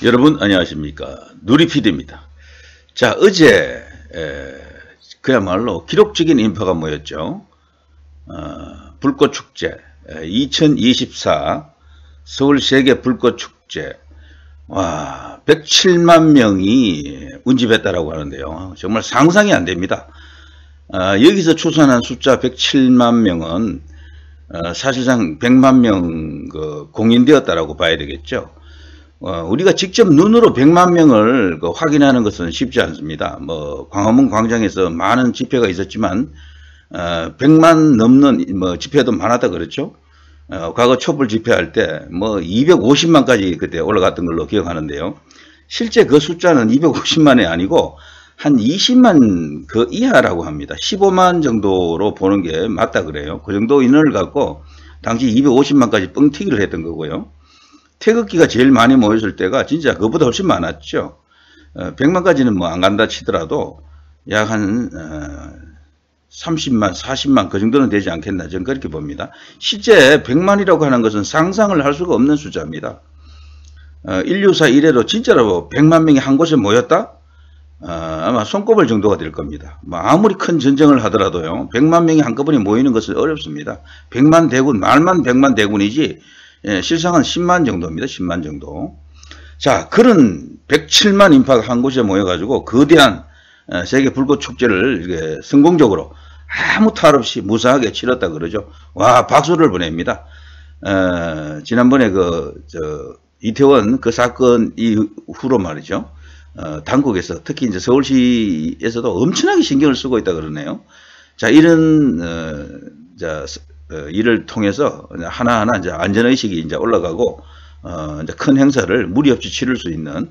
여러분 안녕하십니까, 누리PD입니다. 자, 어제 그야말로 기록적인 인파가 모였죠. 불꽃축제 2024 서울 세계 불꽃축제, 와, 107만 명이 운집했다라고 하는데요. 정말 상상이 안 됩니다. 여기서 추산한 숫자 107만 명은 사실상 100만 명 공인되었다라고 봐야 되겠죠. 우리가 직접 눈으로 100만 명을 확인하는 것은 쉽지 않습니다. 광화문 광장에서 많은 집회가 있었지만 100만 넘는 집회도 많았다 그랬죠. 과거 촛불 집회할 때 250만까지 그때 올라갔던 걸로 기억하는데요. 실제 그 숫자는 250만이 아니고 한 20만 그 이하라고 합니다. 15만 정도로 보는 게 맞다 그래요. 그 정도 인원을 갖고 당시 250만까지 뻥튀기를 했던 거고요. 태극기가 제일 많이 모였을 때가 진짜 그보다 훨씬 많았죠. 100만까지는 안 간다 치더라도 약 한 30만, 40만 그 정도는 되지 않겠나, 저는 그렇게 봅니다. 실제 100만이라고 하는 것은 상상을 할 수가 없는 숫자입니다. 인류사 이래로 진짜로 100만 명이 한 곳에 모였다? 아마 손꼽을 정도가 될 겁니다. 아무리 큰 전쟁을 하더라도요, 100만 명이 한꺼번에 모이는 것은 어렵습니다. 100만 대군, 말만 100만 대군이지 실상은 10만 정도입니다. 10만 정도. 자, 그런 107만 인파가 한 곳에 모여가지고 거대한 세계 불꽃축제를 이렇게 성공적으로 아무 탈 없이 무사하게 치렀다 그러죠. 와, 박수를 보냅니다. 지난번에 이태원 그 사건 이후로 말이죠. 당국에서 특히 이제 서울시에서도 엄청나게 신경을 쓰고 있다 그러네요. 자, 이런 일을 통해서 하나하나 이제 안전의식이 이제 올라가고 이제 큰 행사를 무리 없이 치를 수 있는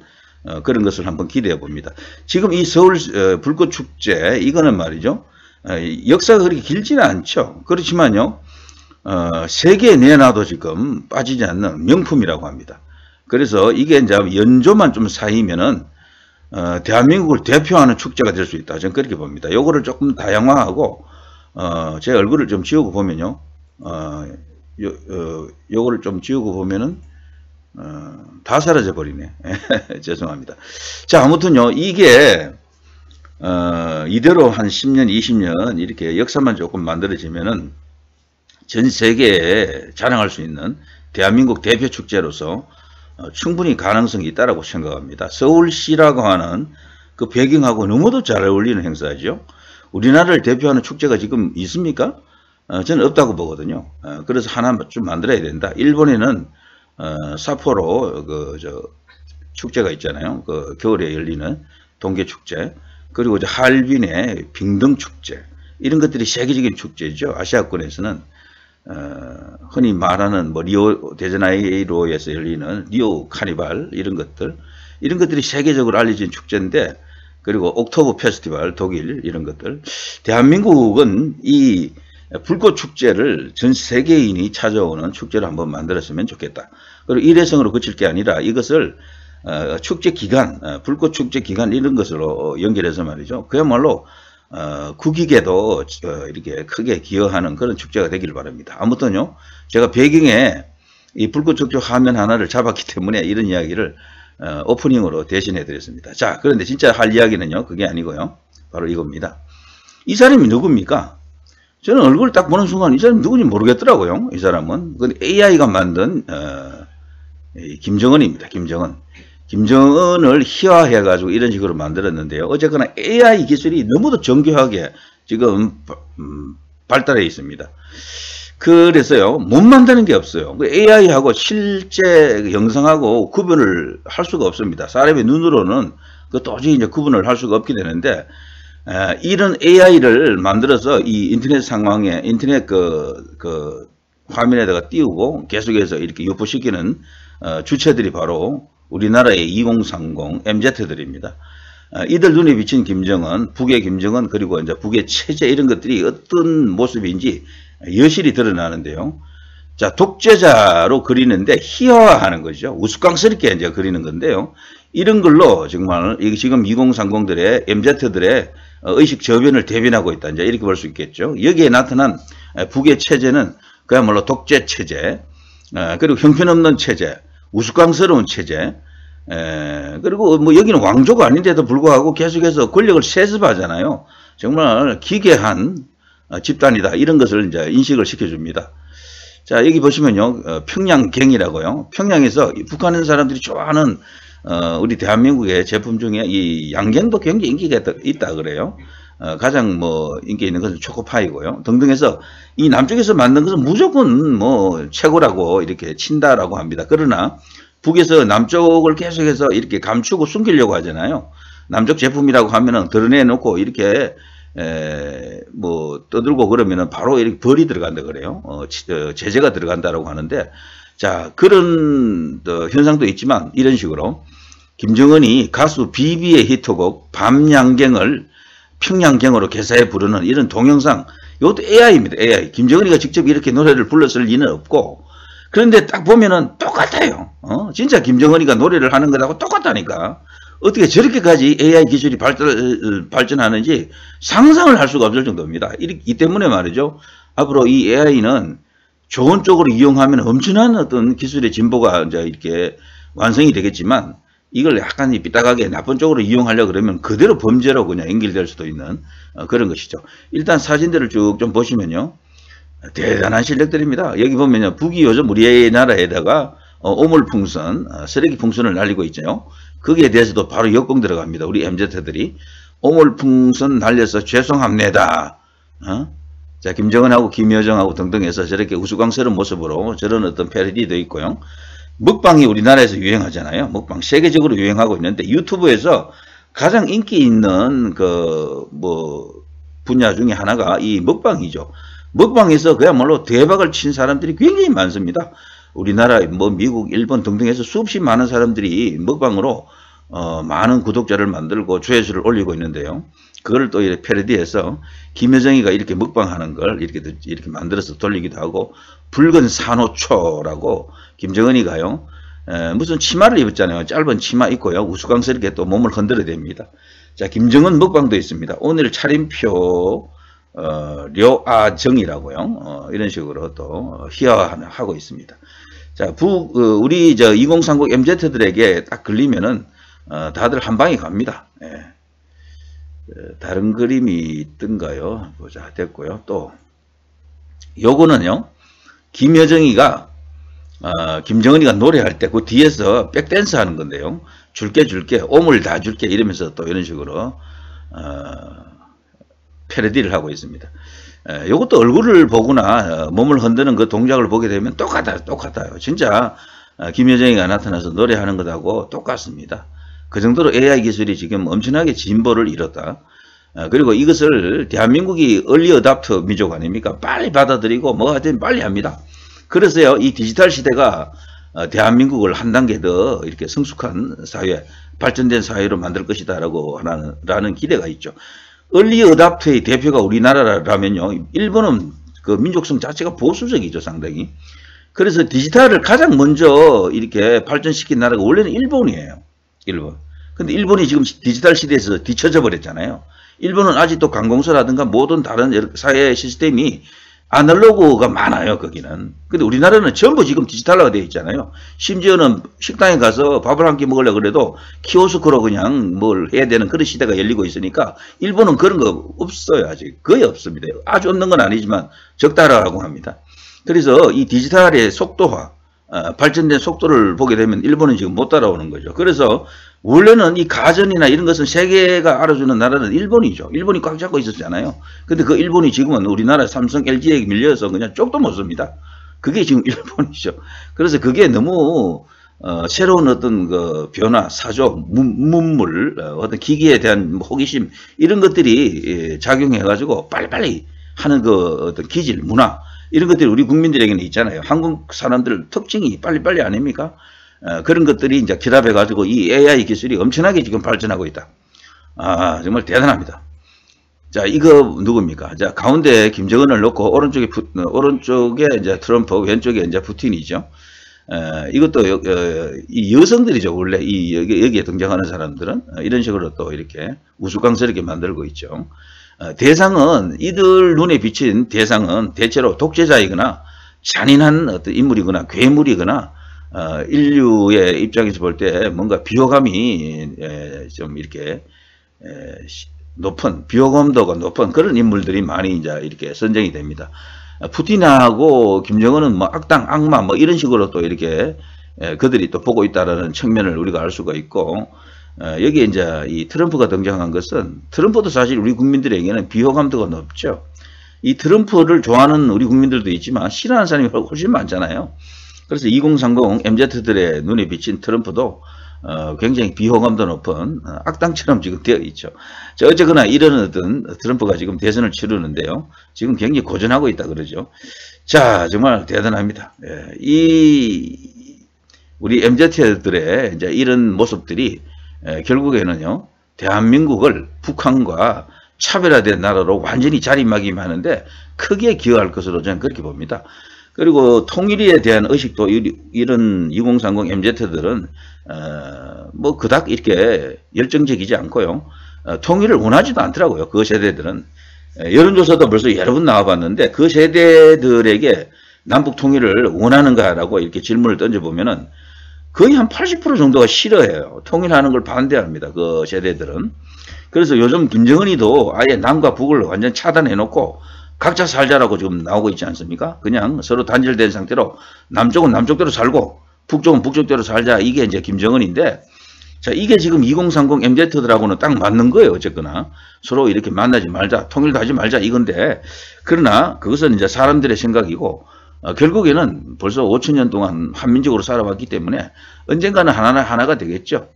그런 것을 한번 기대해 봅니다. 지금 이 서울 불꽃축제 이거는 말이죠. 역사가 그렇게 길지는 않죠. 그렇지만요, 세계에 내놔도 지금 빠지지 않는 명품이라고 합니다. 그래서 이게 이제 연조만 좀 쌓이면은 대한민국을 대표하는 축제가 될 수 있다, 저는 그렇게 봅니다. 요거를 조금 다양화하고 제 얼굴을 좀 지우고 보면요, 요거를 좀 지우고 보면은 다 사라져 버리네. 죄송합니다. 자, 아무튼요, 이게 이대로 한 10년 20년 이렇게 역사만 조금 만들어지면은 전 세계에 자랑할 수 있는 대한민국 대표 축제로서 충분히 가능성이 있다라고 생각합니다. 서울시라고 하는 그 배경하고 너무도 잘 어울리는 행사죠. 우리나라를 대표하는 축제가 지금 있습니까? 저는 없다고 보거든요. 그래서 하나 좀 만들어야 된다. 일본에는 사포로 축제가 있잖아요. 겨울에 열리는 동계축제. 그리고 이제 할빈의 빙등축제. 이런 것들이 세계적인 축제죠. 아시아권에서는 흔히 말하는 리오 데자네이로에서 열리는 리오 카니발 이런 것들이 세계적으로 알려진 축제인데, 그리고 옥토버 페스티벌 독일 이런 것들, 대한민국은 이 불꽃 축제를 전 세계인이 찾아오는 축제를 한번 만들었으면 좋겠다. 그리고 일회성으로 그칠 게 아니라 이것을 축제 기간, 불꽃 축제 기간 이런 것으로 연결해서 말이죠. 그야말로 국익에도 이렇게 크게 기여하는 그런 축제가 되기를 바랍니다. 아무튼요, 제가 배경에 이 불꽃 축제 화면 하나를 잡았기 때문에 이런 이야기를 오프닝으로 대신해 드렸습니다. 자, 그런데 진짜 할 이야기는요, 그게 아니고요, 바로 이겁니다. 이 사람이 누굽니까? 저는 얼굴 딱 보는 순간 이 사람이 누군지 모르겠더라고요. 이 사람은 AI가 만든 김정은입니다. 김정은을 희화해 가지고 이런 식으로 만들었는데요. 어쨌거나 AI 기술이 너무도 정교하게 지금 발달해 있습니다. 그래서요, 못 만드는 게 없어요. AI하고 실제 영상하고 구분을 할 수가 없습니다. 사람의 눈으로는 도저히 이제 구분을 할 수가 없게 되는데, 이런 AI를 만들어서 이 인터넷 상황에, 인터넷 화면에다가 띄우고 계속해서 이렇게 유포시키는 주체들이 바로 우리나라의 2030 MZ들입니다. 이들 눈에 비친 김정은, 북의 김정은, 그리고 이제 북의 체제 이런 것들이 어떤 모습인지 여실히 드러나는데요. 자, 독재자로 그리는데 희화화하는 거죠. 우스꽝스럽게 이제 그리는 건데요. 이런 걸로 정말 지금 2030들의 MZ들의 의식 저변을 대변하고 있다, 이제 이렇게 볼 수 있겠죠. 여기에 나타난 북의 체제는 그야말로 독재 체제, 그리고 형편없는 체제, 우스꽝스러운 체제, 그리고 뭐 여기는 왕조가 아닌데도 불구하고 계속해서 권력을 세습하잖아요. 정말 기괴한 집단이다. 이런 것을 이제 인식을 시켜줍니다. 자, 여기 보시면요. 평양갱이라고요. 평양에서 북한 사람들이 좋아하는 우리 대한민국의 제품 중에 이 양갱도 굉장히 인기가 있다 그래요. 가장 뭐 인기 있는 것은 초코파이고요. 등등해서 이 남쪽에서 만든 것은 무조건 뭐 최고라고 이렇게 친다라고 합니다. 그러나 북에서 남쪽을 계속해서 이렇게 감추고 숨기려고 하잖아요. 남쪽 제품이라고 하면은 드러내놓고 이렇게 뭐 떠들고 그러면은 바로 이렇게 벌이 들어간다 그래요. 제재가 들어간다라고 하는데, 자, 그런 현상도 있지만 이런 식으로 김정은이 가수 비비의 히트곡 밤양갱을 평양갱으로 개사해 부르는 이런 동영상, 이것도 AI입니다. AI. 김정은이가 직접 이렇게 노래를 불렀을 리는 없고, 그런데 딱 보면은 똑같아요. 진짜 김정은이가 노래를 하는 것하고 똑같다니까. 어떻게 저렇게까지 AI 기술이 발전하는지 상상을 할 수가 없을 정도입니다. 이 때문에 말이죠. 앞으로 이 AI는 좋은 쪽으로 이용하면 엄청난 어떤 기술의 진보가 이제 이렇게 완성이 되겠지만, 이걸 약간 삐딱하게 나쁜 쪽으로 이용하려고 그러면 그대로 범죄로 그냥 연결될 수도 있는 그런 것이죠. 일단 사진들을 쭉 좀 보시면요. 대단한 실력들입니다. 여기 보면요. 북이 요즘 우리나라에다가 오물풍선, 쓰레기 풍선을 날리고 있죠. 거기에 대해서도 바로 역공 들어갑니다. 우리 MZ들이. 오물풍선 날려서 죄송합니다. 자, 김정은하고 김여정하고 등등 해서 저렇게 우스꽝스러운 모습으로 저런 어떤 패러디도 있고요. 먹방이 우리나라에서 유행하잖아요. 먹방 세계적으로 유행하고 있는데 유튜브에서 가장 인기 있는 분야 중에 하나가 이 먹방이죠. 먹방에서 그야말로 대박을 친 사람들이 굉장히 많습니다. 우리나라, 미국, 일본 등등해서 수없이 많은 사람들이 먹방으로 많은 구독자를 만들고 조회수를 올리고 있는데요. 그걸 또 이렇게 패러디해서 김여정이가 이렇게 먹방하는 걸 이렇게 만들어서 돌리기도 하고, 붉은 산호초라고 김정은이가요, 무슨 치마를 입었잖아요. 짧은 치마 입고요. 우스꽝스럽게 또 몸을 흔들어댑니다. 자, 김정은 먹방도 있습니다. 오늘 차림표 료아정이라고요. 이런 식으로 또 희화하고 있습니다. 자, 우리 2030 MZ들에게 딱 걸리면은 다들 한 방에 갑니다. 예. 다른 그림이 있던가요? 보자. 됐고요. 또 요거는요. 김여정이가 김정은이가 노래할 때 그 뒤에서 백댄스 하는 건데요. 줄게 오물 다 줄게 이러면서 또 이런 식으로 패러디를 하고 있습니다. 요것도 얼굴을 보거나 몸을 흔드는 그 동작을 보게 되면 똑같아요. 진짜 김여정이가 나타나서 노래하는 것하고 똑같습니다. 그 정도로 AI 기술이 지금 엄청나게 진보를 이뤘다. 그리고 이것을 대한민국이 얼리 어답터 민족 아닙니까? 빨리 받아들이고 뭐가 되면 빨리 합니다. 그래서요, 이 디지털 시대가 대한민국을 한 단계 더 이렇게 성숙한 사회, 발전된 사회로 만들 것이다 라는 기대가 있죠. 얼리 어답터의 대표가 우리나라라면요, 일본은 그 민족성 자체가 보수적이죠, 상당히. 그래서 디지털을 가장 먼저 이렇게 발전시킨 나라가 원래는 일본이에요. 일본. 근데 일본이 지금 디지털 시대에서 뒤처져 버렸잖아요. 일본은 아직도 관공서라든가 모든 다른 사회 시스템이 아날로그가 많아요, 거기는. 근데 우리나라는 전부 지금 디지털화가 되어 있잖아요. 심지어는 식당에 가서 밥을 한 끼 먹으려고 그래도 키오스크로 그냥 뭘 해야 되는 그런 시대가 열리고 있으니까 일본은 그런 거 없어요, 아직. 거의 없습니다. 아주 없는 건 아니지만 적다라고 합니다. 그래서 이 디지털의 속도화, 발전된 속도를 보게 되면 일본은 지금 못 따라오는 거죠. 그래서 원래는 이 가전이나 이런 것은 세계가 알아주는 나라는 일본이죠. 일본이 꽉 잡고 있었잖아요. 근데 그 일본이 지금은 우리나라 삼성, LG에 밀려서 그냥 쪽도 못 씁니다. 그게 지금 일본이죠. 그래서 그게 너무 새로운 어떤 그 변화, 사조, 문물, 어떤 기기에 대한 호기심 이런 것들이 작용해가지고 빨리빨리 하는 그 어떤 기질, 문화 이런 것들이 우리 국민들에게는 있잖아요. 한국 사람들 특징이 빨리빨리 아닙니까? 그런 것들이 이제 결합해가지고 이 AI 기술이 엄청나게 지금 발전하고 있다. 정말 대단합니다. 자, 이거 누굽니까? 자, 가운데 김정은을 놓고 오른쪽에 이제 트럼프, 왼쪽에 이제 푸틴이죠. 이것도 이 여성들이죠. 원래 여기에 등장하는 사람들은 이런 식으로 또 이렇게 우스꽝스럽게 만들고 있죠. 대상은 이들 눈에 비친 대상은 대체로 독재자이거나 잔인한 어떤 인물이거나 괴물이거나 인류의 입장에서 볼 때 뭔가 비호감이 좀 이렇게 높은, 비호감도가 높은 그런 인물들이 많이 이제 이렇게 선정이 됩니다. 푸틴하고 김정은은 뭐 악당, 악마 뭐 이런 식으로 또 이렇게 그들이 또 보고 있다라는 측면을 우리가 알 수가 있고, 여기에 이제 이 트럼프가 등장한 것은, 트럼프도 사실 우리 국민들에게는 비호감도가 높죠. 이 트럼프를 좋아하는 우리 국민들도 있지만 싫어하는 사람이 훨씬 많잖아요. 그래서 2030 MZ들의 눈에 비친 트럼프도 굉장히 비호감도 높은 악당처럼 지금 되어 있죠. 자, 어쨌거나 이런 어떤 트럼프가 지금 대선을 치르는데요. 지금 굉장히 고전하고 있다 그러죠. 자, 정말 대단합니다. 우리 MZ들의 이제 이런 모습들이 결국에는요, 대한민국을 북한과 차별화된 나라로 완전히 자리매김하는데 크게 기여할 것으로 저는 그렇게 봅니다. 그리고 통일에 대한 의식도 이런 2030 MZ들은 뭐 그닥 이렇게 열정적이지 않고요. 통일을 원하지도 않더라고요. 그 세대들은. 여론조사도 벌써 여러 번 나와봤는데 그 세대들에게 남북 통일을 원하는가라고 이렇게 질문을 던져보면은 거의 한 80% 정도가 싫어해요. 통일하는 걸 반대합니다. 그 세대들은. 그래서 요즘 김정은이도 아예 남과 북을 완전 차단해놓고 각자 살자라고 지금 나오고 있지 않습니까? 그냥 서로 단절된 상태로 남쪽은 남쪽대로 살고 북쪽은 북쪽대로 살자. 이게 이제 김정은인데, 자, 이게 지금 2030 MZ들하고는 딱 맞는 거예요. 어쨌거나 서로 이렇게 만나지 말자, 통일도 하지 말자 이건데, 그러나 그것은 이제 사람들의 생각이고 결국에는 벌써 5,000년 동안 한민족으로 살아왔기 때문에 언젠가는 하나가 되겠죠.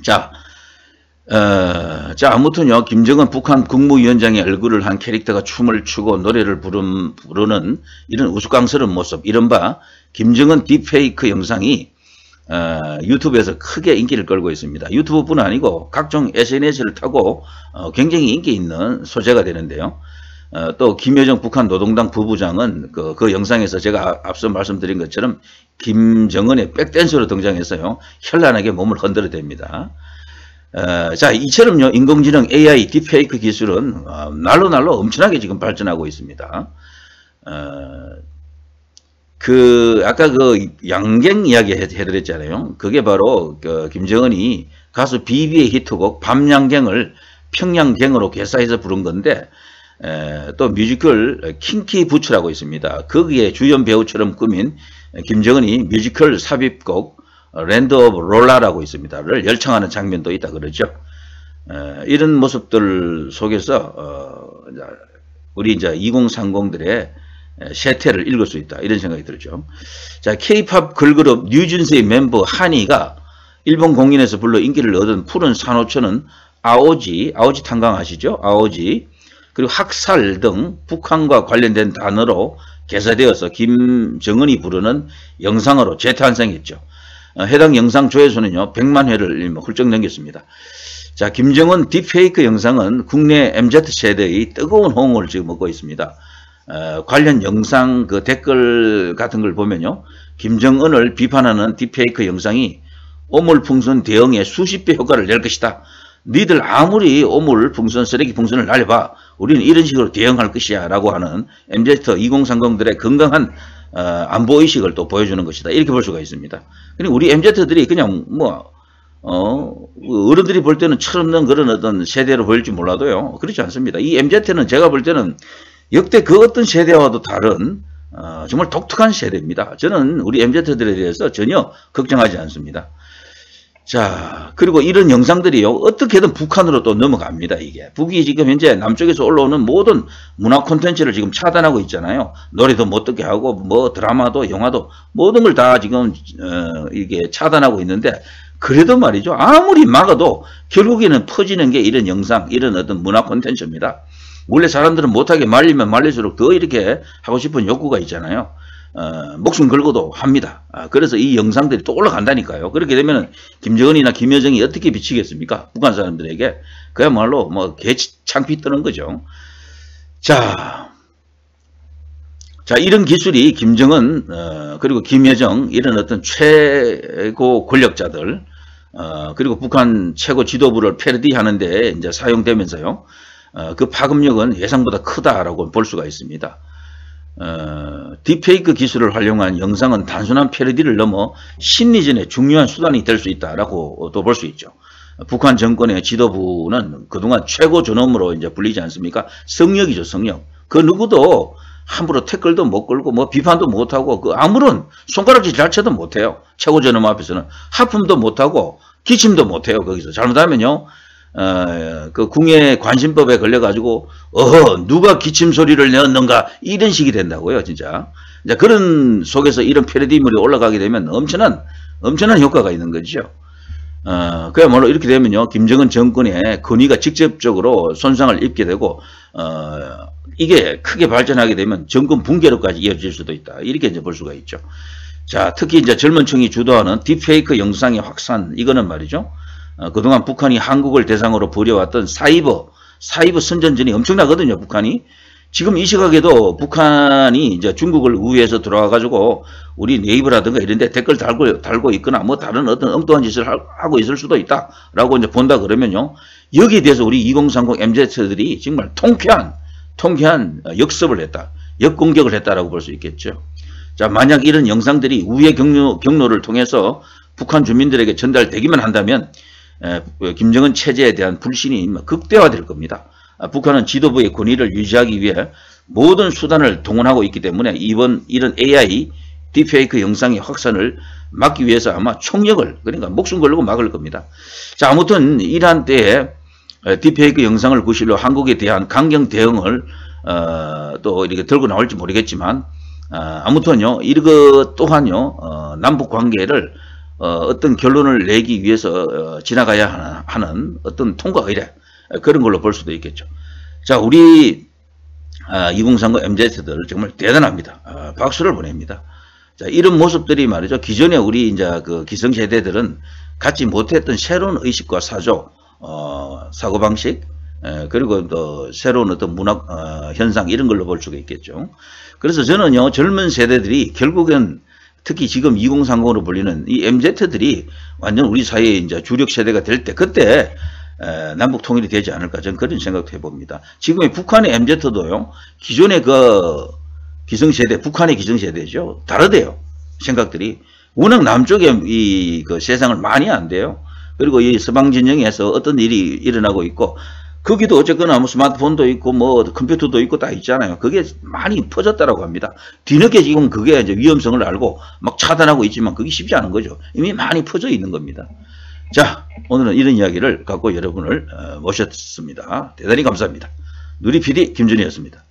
자, 아무튼요, 김정은 북한 국무위원장의 얼굴을 한 캐릭터가 춤을 추고 노래를 부르는 이런 우스꽝스러운 모습, 이른바 김정은 딥페이크 영상이 유튜브에서 크게 인기를 끌고 있습니다. 유튜브뿐 아니고 각종 SNS를 타고 굉장히 인기 있는 소재가 되는데요. 또 김여정 북한 노동당 부부장은 그 영상에서 제가 앞서 말씀드린 것처럼 김정은의 백댄서로 등장해서요, 현란하게 몸을 흔들어댑니다. 자, 이처럼요, 인공지능 AI 딥페이크 기술은 날로 엄청나게 지금 발전하고 있습니다. 아까 그 양갱 이야기 해드렸잖아요. 그게 바로 김정은이 가수 비비의 히트곡 밤양갱을 평양갱으로 개사해서 부른 건데, 또 뮤지컬 킹키 부츠라고 있습니다. 거기에 주연 배우처럼 꾸민 김정은이 뮤지컬 삽입곡 랜드 오브 롤라라고 있습니다.를 열창하는 장면도 있다 그러죠. 이런 모습들 속에서 우리 이제 2030들의 세태를 읽을 수 있다, 이런 생각이 들죠. 자, K-팝 걸그룹 뉴진스의 멤버 한이가 일본 공연에서 불러 인기를 얻은 푸른 산호초는 아오지 탄광 아시죠? 아오지, 그리고 학살 등 북한과 관련된 단어로 개사되어서 김정은이 부르는 영상으로 재탄생했죠. 해당 영상 조회수는요 100만 회를 훌쩍 넘겼습니다. 자, 김정은 딥페이크 영상은 국내 MZ세대의 뜨거운 호응을 지금 얻고 있습니다. 관련 영상 그 댓글 같은 걸 보면요, 김정은을 비판하는 딥페이크 영상이 오물풍선 대응에 수십 배 효과를 낼 것이다. 니들 아무리 오물풍선, 쓰레기 풍선을 날려봐, 우리는 이런 식으로 대응할 것이야 라고 하는 MZ 2030들의 건강한 안보의식을 또 보여주는 것이다, 이렇게 볼 수가 있습니다. 그리고 우리 MZ들이 그냥 어른들이 볼 때는 철없는 그런 어떤 세대로 보일지 몰라도요, 그렇지 않습니다. 이 MZ는 제가 볼 때는 역대 그 어떤 세대와도 다른 정말 독특한 세대입니다. 저는 우리 MZ들에 대해서 전혀 걱정하지 않습니다. 자, 그리고 이런 영상들이요, 어떻게든 북한으로 또 넘어갑니다. 이게 북이 지금 현재 남쪽에서 올라오는 모든 문화 콘텐츠를 지금 차단하고 있잖아요. 노래도 못 듣게 하고 뭐 드라마도 영화도 모든 걸 다 지금 이게 차단하고 있는데, 그래도 말이죠, 아무리 막아도 결국에는 퍼지는 게 이런 영상, 이런 어떤 문화 콘텐츠입니다. 원래 사람들은 못하게 말리면 말릴수록 더 이렇게 하고 싶은 욕구가 있잖아요. 목숨 걸고도 합니다. 그래서 이 영상들이 또 올라간다니까요. 그렇게 되면 김정은이나 김여정이 어떻게 비치겠습니까? 북한 사람들에게. 그야말로 뭐 개창피 뜨는 거죠. 자, 이런 기술이 김정은 그리고 김여정, 이런 어떤 최고 권력자들 그리고 북한 최고 지도부를 패러디하는데 이제 사용되면서요, 그 파급력은 예상보다 크다라고 볼 수가 있습니다. 딥페이크 기술을 활용한 영상은 단순한 패러디를 넘어 심리전의 중요한 수단이 될 수 있다라고 또 볼 수 있죠. 북한 정권의 지도부는 그동안 최고 존엄으로 이제 불리지 않습니까? 성역이죠, 성역. 그 누구도 함부로 태클도 못 걸고 뭐 비판도 못 하고 그 아무런 손가락질 자체도 못 해요. 최고 존엄 앞에서는 하품도 못 하고 기침도 못 해요. 거기서 잘못하면요. 그 궁예 관심법에 걸려가지고 누가 기침 소리를 내었는가 이런 식이 된다고요, 진짜. 이제 그런 속에서 이런 패러디물이 올라가게 되면 엄청난 효과가 있는 거죠. 그야말로 이렇게 되면요, 김정은 정권의 권위가 직접적으로 손상을 입게 되고, 이게 크게 발전하게 되면 정권 붕괴로까지 이어질 수도 있다. 이렇게 이제 볼 수가 있죠. 자, 특히 이제 젊은 층이 주도하는 딥페이크 영상의 확산, 이거는 말이죠. 그동안 북한이 한국을 대상으로 벌여왔던 사이버 선전전이 엄청나거든요, 북한이. 지금 이 시각에도 북한이 이제 중국을 우회해서 들어와가지고 우리 네이버라든가 이런 데 댓글 달고 있거나 뭐 다른 어떤 엉뚱한 짓을 하고 있을 수도 있다라고 이제 본다 그러면요. 여기에 대해서 우리 2030 MZ들이 정말 통쾌한 역습을 했다. 역공격을 했다라고 볼 수 있겠죠. 자, 만약 이런 영상들이 우회 경로를 통해서 북한 주민들에게 전달되기만 한다면 김정은 체제에 대한 불신이 극대화될 겁니다. 북한은 지도부의 권위를 유지하기 위해 모든 수단을 동원하고 있기 때문에 이런 AI 딥페이크 영상의 확산을 막기 위해서 아마 총력을, 그러니까 목숨 걸고 막을 겁니다. 자, 아무튼 이러한 때에 딥페이크 영상을 구실로 한국에 대한 강경 대응을 또 이렇게 들고 나올지 모르겠지만 아무튼요, 이것 또한요, 남북 관계를 어떤 결론을 내기 위해서 지나가야 하는 어떤 통과 의례, 그런 걸로 볼 수도 있겠죠. 자, 우리 2030 MZ들 정말 대단합니다. 박수를 보냅니다. 자, 이런 모습들이 말이죠. 기존에 우리 이제 그 기성세대들은 갖지 못했던 새로운 의식과 사고방식, 그리고 또 새로운 어떤 문학 현상 이런 걸로 볼 수가 있겠죠. 그래서 저는요, 젊은 세대들이 결국은 특히 지금 2030으로 불리는 이 MZ들이 완전 우리 사회의 이제 주력 세대가 될 때, 그때 남북 통일이 되지 않을까, 저는 그런 생각도 해봅니다. 지금의 북한의 MZ도요, 기존의 그 기성세대, 북한의 기성세대죠. 다르대요. 생각들이. 워낙 남쪽에 그 세상을 많이 안 돼요. 그리고 이 서방 진영에서 어떤 일이 일어나고 있고, 거기도 어쨌거나 뭐 스마트폰도 있고 뭐 컴퓨터도 있고 다 있잖아요. 그게 많이 퍼졌다라고 합니다. 뒤늦게 지금 그게 이제 위험성을 알고 막 차단하고 있지만 그게 쉽지 않은 거죠. 이미 많이 퍼져 있는 겁니다. 자, 오늘은 이런 이야기를 갖고 여러분을 모셨습니다. 대단히 감사합니다. 누리 PD 김준희였습니다.